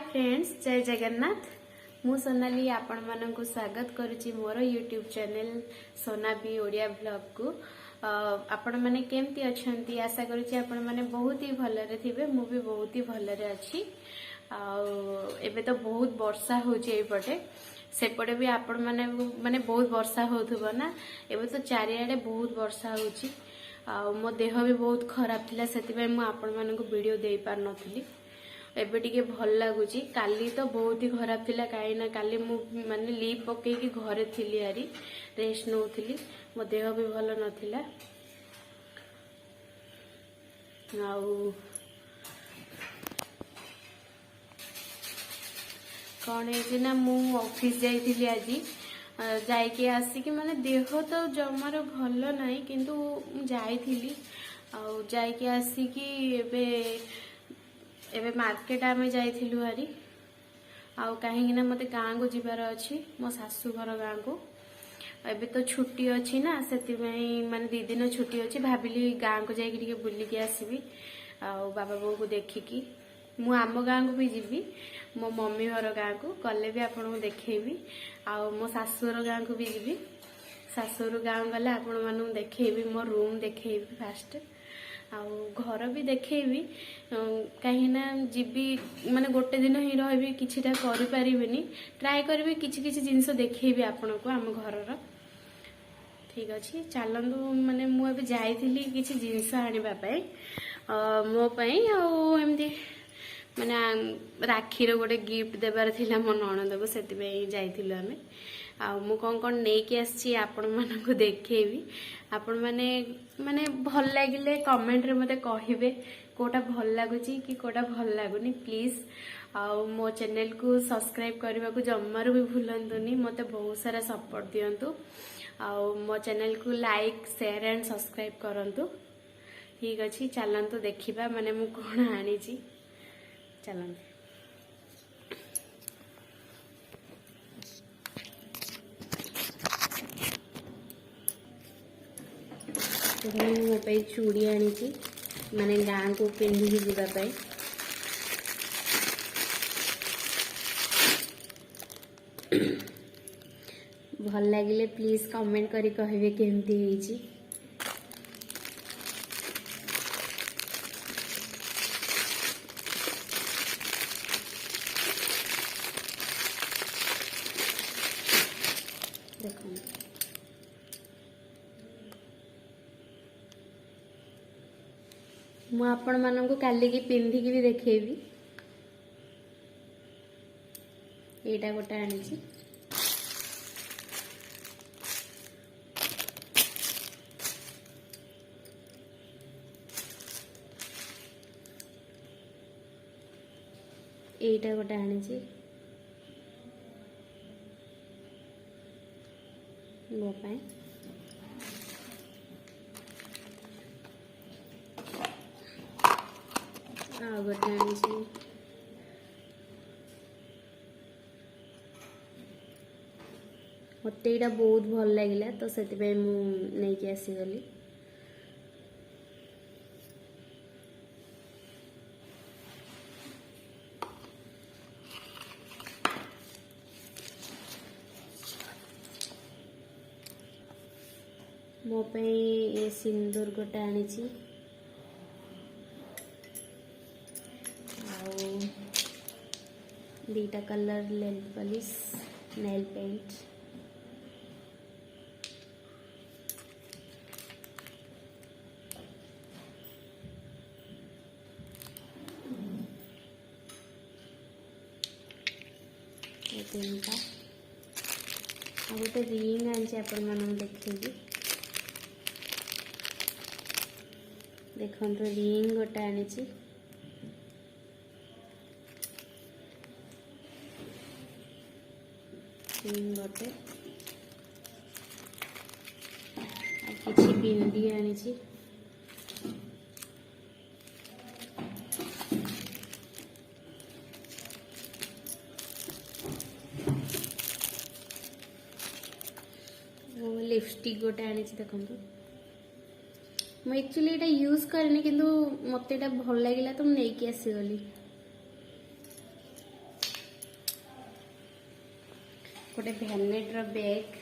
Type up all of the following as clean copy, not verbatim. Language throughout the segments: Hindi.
फ्रेंड्स, जय जगन्नाथ। मु सोनाली आपण मानक स्वागत करुच्ची मोर यूट्यूब चैनल सोनाबी ओडिया ब्लॉग को। आपण माने केमती अछंती आशा करुच्ची आपण माने बहुत ही भलरे थिबे। मु भी बहुत ही भलरे अछि। एबे तो बहुत वर्षा होची एपटे, सेपटे भी आपण माने माने बहुत वर्षा होथुबो ना। एबे तो चारियाडे बहुत वर्षा होची। मो देह भी बहुत खराब थिला, सेति मु आपण मानक वीडियो देई पार नथली। एबे टिके भल लगुची। काली तो बहुत ही खराब थिला, काई ना काली मु माने लीव पके कि घरे थिली, यारी रेस्ट नौथिली। मो देह भी भल नथिला। आउ कौन है ना, मु ऑफिस जाइथिली आज। जाइके आसिकी माने देह तो जमार भल नाही, किंतु जाइथिली। आउ जाइके आसिकी एबे मार्केट आमे जाइथिलु हारी। आउ कहीं ना मते गाँ को जीवार अछि, मो सासू घर गाँ को। एबे तो छुट्टी अछि ना, सेति माने 2 दिन छुट्टी अछि। भाबिली गाँ को जाइके टिके बुली के आसीबी, आउ बाबा बो को देखिकी मु आम गाँ को भी जीवी। मो मम्मी घर गाँ को गले भी आपन को देखेबी। आउ मो सासुर गाँ को भी जीवी। सासुर गाँ गले आपन मानु देखेबी, मो रूम देखेबी फास्ट। आउ घर भी देखेबी, कहीं ना जीवी माने गोटे दिन ही रही किछिटा करि परिबेनी। ट्राई करबी किछि किछि जिंस देखेबी आपन को आम घरर। ठीक अछि, चलंदु। माने मु अबे जाइथिली किछि जिंस आनिबा पई, मो पई। आउ एमदी माने राखी रो गोटे गिफ्ट देबार थिला मो ननद को, सेति पई जाइथिलु आमे। आउ मु कोन कोन नै के आछि आपन मानन को देखेबी। आपण माने माने भल लागिले कमेंट रे मते कहिबे कोटा भल लागुची कि कोटा भल लागुनी प्लीज। आउ मो चैनल को सब्सक्राइब करबा को जम्मारो भी भूलंतुनी। मते बहुत सारा सपोर्ट दियंतु। आउ मो चैनल को लाइक शेयर एंड सब्सक्राइब करंतु। ठीक अछि, चलंतु देखिबा माने मु कोन आनी छी। चलंतु। मो पे चूड़ी आनी छी, माने गाँ को पिंधी जीवा पे। भल लागिले प्लीज कमेंट करी कहबे केमती हेची। देखो मु आपण मानन को काली की पिंधी की भी देखेबी। एटा गोटा आनी छी। एटा गोटा आनी छी मो पाए। आ गोटे आनी छी मते एटा बहुत भल लागिला, तो सेति पे मु नै के आसी गली। मो पे ए सिंदूर गोटे आनी छी। आउ 2टा colour nail polish, nail paint. ये 3टा आ गोटे रिंग आनी आपण मानन देखेबी। देखो तो रिंग गोटे आनी छी। रिंग गोटे आ किछि बिंदी आनी छी। लिपस्टिक गोटे आनी छी। देखो मैं एक्चुअली एटा यूज करनी, किंतु मते एटा भल लागिला तो मैं नेकी आसी गली। गोटे भ्यानिटर बैग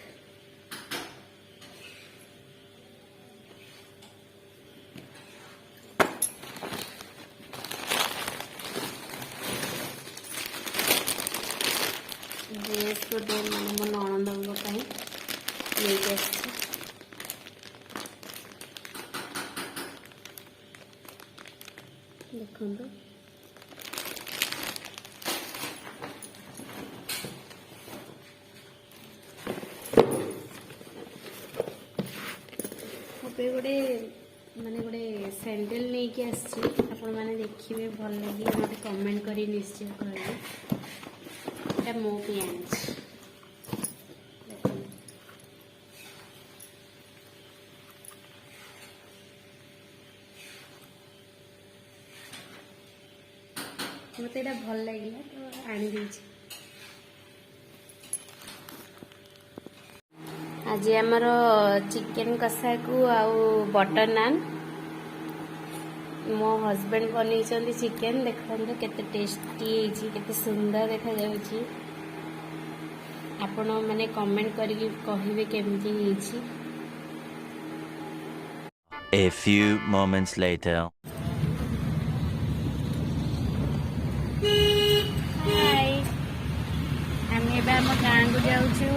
ड्रेस गोटे मैंने मो नणंद लेके देखो गोटे माने गोटे सैंडल नहीं कि आपण मैंने देखिए भल लगे मत कमेंट करी निश्चय करेंगे এটা মো পিয়াঞ্চ मत এটা ভাল লাগিলা তো আনি দিয়েছি आज आमर चिकेन कषा को आउ बटर नान मो हस्बैंड बनई चिकेन देखो केते टेस्टी केते सुंदर देखा जाउची आपण माने कमेंट करके कहिबे केमती हिची A few moments later. हाय हम एबे हम गाँ को जाउछु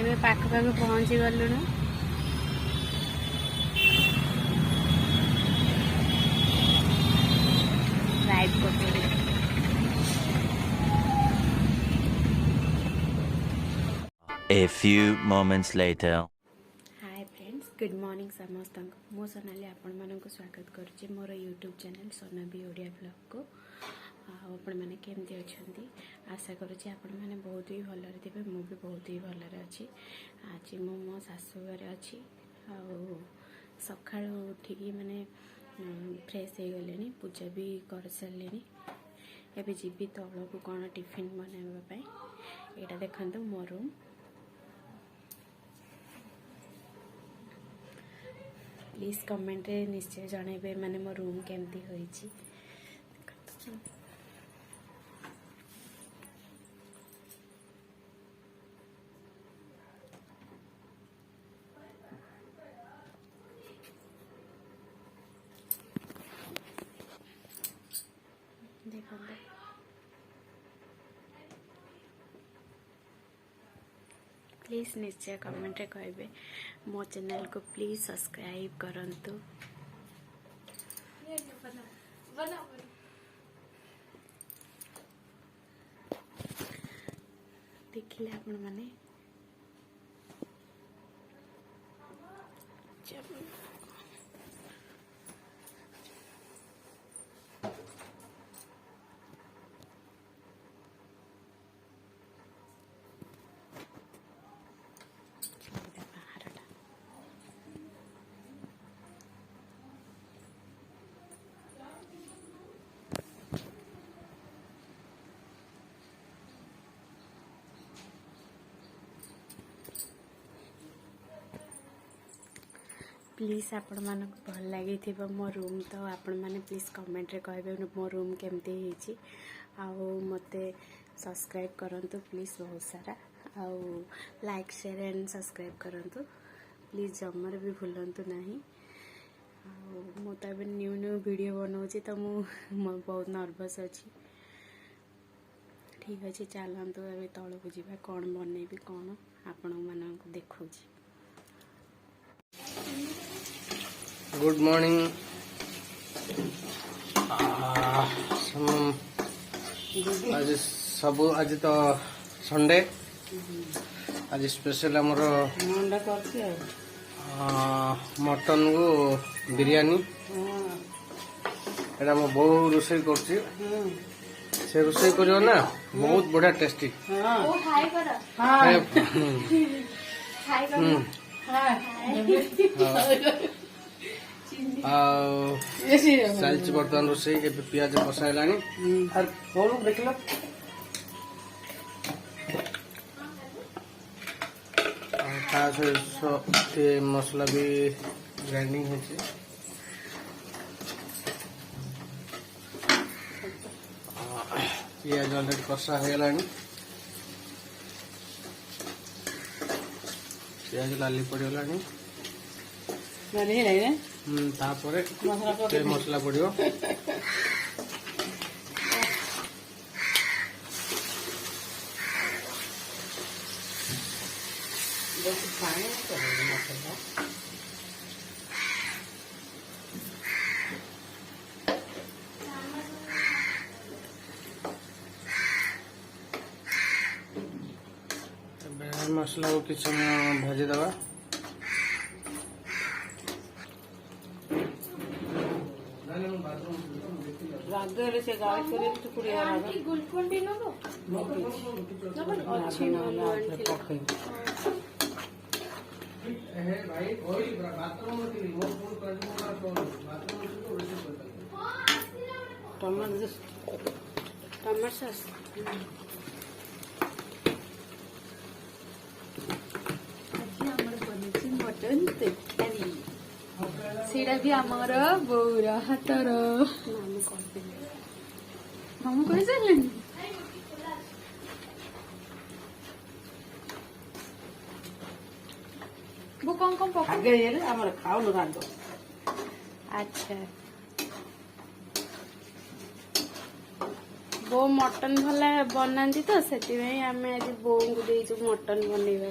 एबे पाख पाख पहुंची गलुनु ड्राइव करते A few moments later. Hi friends good morning समस्त मो सोनाली आपण मानक स्वागत करुच्ची मोर यूट्यूब चैनल सोनाबी ओडिया ब्लॉग को आपण मैंने केमती अच्छा आशा करुच्ची आपण मैंने बहुत ही भलरे थे मु भी बहुत ही भलरे अच्छी आज मु मो शाशु घर अच्छी सका उठिकी माने फ्रेश हो गले पूजा भी कर सारे एवं जीवी तल को कौन टिफिन बनवाई यहाँ देखते मो रूम प्लीज कमेंट रे निश्चय जनइबे माने मो रूम केमती होईची देखो प्लीज निश्चय कमेंट रे कहबे मो चैनल को प्लीज सब्सक्राइब करंतु देखिले आपण माने प्लीज आपण मानक भल लगी मो रूम तो आपण माने प्लीज कमेंट रे कहबे मो रूम केमती हिची आउ मते सब्सक्राइब करंतु प्लीज बहुत सारा आउ लाइक शेयर एंड सब्सक्राइब करंतु प्लीज जमर भी भूलंतु नहीं आउ मो तो न्यू न्यू वीडियो बनाऊँगी तो मु बहुत नर्वस अच्छी ठीक अच्छे चलतु ए तल को जावा कौन बनइबी कौन आपण मानक देखौची गुड मॉर्निंग आज सब आज तो संडे आज स्पेशल आमर मटन को बिरयानी एटा मो बो रोषे कर से रोषे करियो ना बहुत बढ़िया टेस्टी चलती बर्तमान रोषे पियाज कषाला देख लो मसला भी ग्राइंडिंग हो पियाज अलरेडी कषा हो गलानी ପିଆଜ ଲାଲି ପଡ଼ିଗଲାଣି। ତାପରେ ଟିକେ ମସଲା ପଡ଼ିବ। मसला को किसी समय भाजी दवा। टमाटर सॉस मटन तरकारी सीटा भी आमर बोर हाथर मामू कही सारे वो कौन कौन पका खाऊ रांध अच्छा बो मटन भला बनाती तो से आम आज बोऊ को देचु मटन बनैबा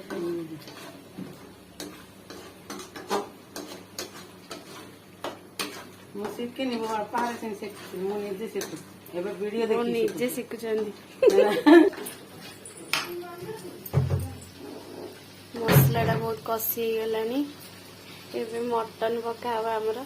ମୁଁ ଶିଖିନି ମୋ ବାପା ସେମିତି ଶିଖିଛି ମୁଁ ନିଜେ ଶିଖୁଛି ଏବେ ଭିଡିଓ ଦେଖି ନିଜେ ଶିଖୁଛନ୍ତି ମସଲା ଟା ବହୁତ କଷି ହେଇଗଲାଣି ଏବେ ମଟନ ପକା ହବ ଆମର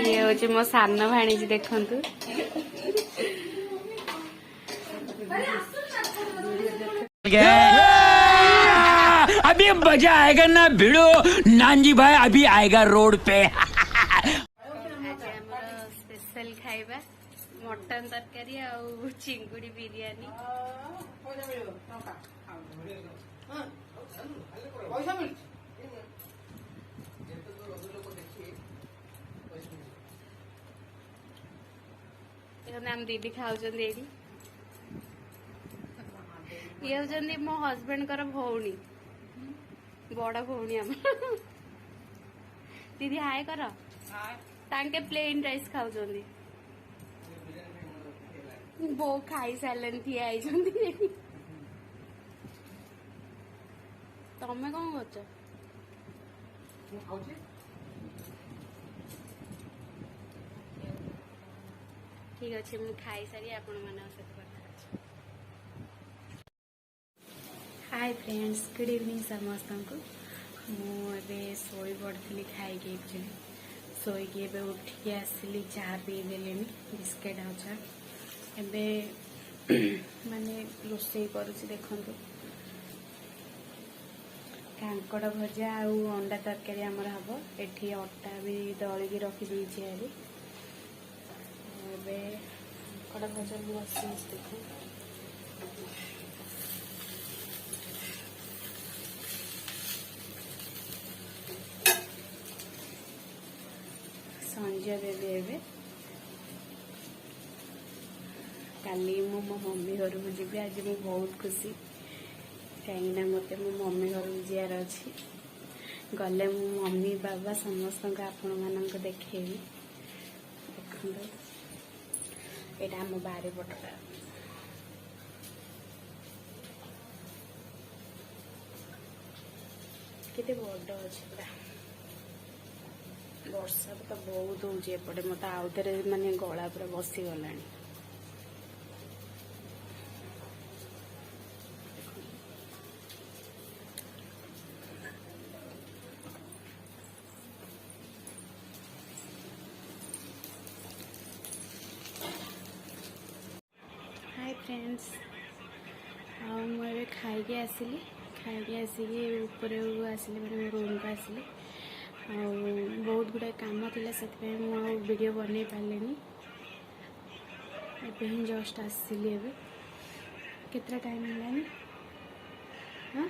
ये हूँ मो सान भाणीजी देखंतु अभी मजा आएगा ना भिड़ो नानजी भाई अभी आएगा रोड पे स्पेशल खाइबा मटन तरकारी आउ चिंगुड़ी बिरयानी आम दीदी खाऊँ ये हूँ मो हजबैंड कर भौणी बड़ भौणी आम दीदी हाय कर तांके प्लेन राइस खाऊँ बो खाई सारे थी आई तमें कौन कर ठीक अच्छे मुझे खाई सारी आपण हाय फ्रेंड्स गुड इवनिंग समस्त को मुझे शोई पड़ी खाई एक्चुअली शोक उठिकी आसली चाह पी देले बिस्केट आ चा एबे माने रोसई करुची देखंतु कांकड़ भजा आ अंडा तरकारी आमर हम एठी अटा भी दलिकी रखी देछि आरी एबे कांकड़ भजा बसी देखो संजय देवी एबे काली मो मम्मी घर को जी आज मुझे बहुत खुशी कहीं मत मो मम्मी घर को जीवार अच्छी गले मो मम्मी बाबा समस्त आपण मान देखेबी देखो यहाँ आम बारी पटटा केते बड़ अच्छे पूरा वर्षा तो बहुत होपटे मत आउ थे माने गला पूरा बसीगला हाय फ्रेंड्स मुझे खाई आसली खाई आसिकी ऊपर आसिले मैंने रूम को आसिले बहुत गुड़ाए कम थी से वीडियो बन पारे एवं ही जस्ट आसली ए केतरा टाइम है हाँ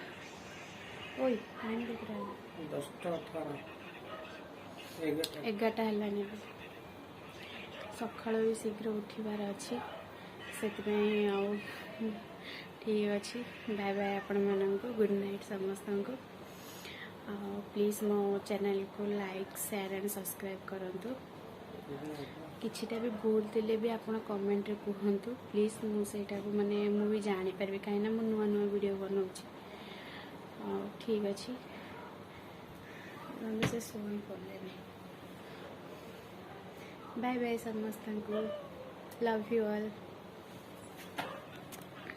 ओई टाइम केतरा 11टा है सकाल भी शीघ्र उठबार अच्छे से ठीक अच्छे बाय बाय आपण मानक गुड नाइट समस्त को प्लीज मो चैनल को लाइक शेयर एंड सब्सक्राइब करंतु किछिटा भी भूल थे भी आप कमेंट रे कहतु प्लीज मुझे माने मु भी जानी पारि कहीं मु नुआ नुआ वीडियो बनाऊँगी ठीक अच्छे से शोई पड़े बाय बाय समस्त को लव यू ऑल।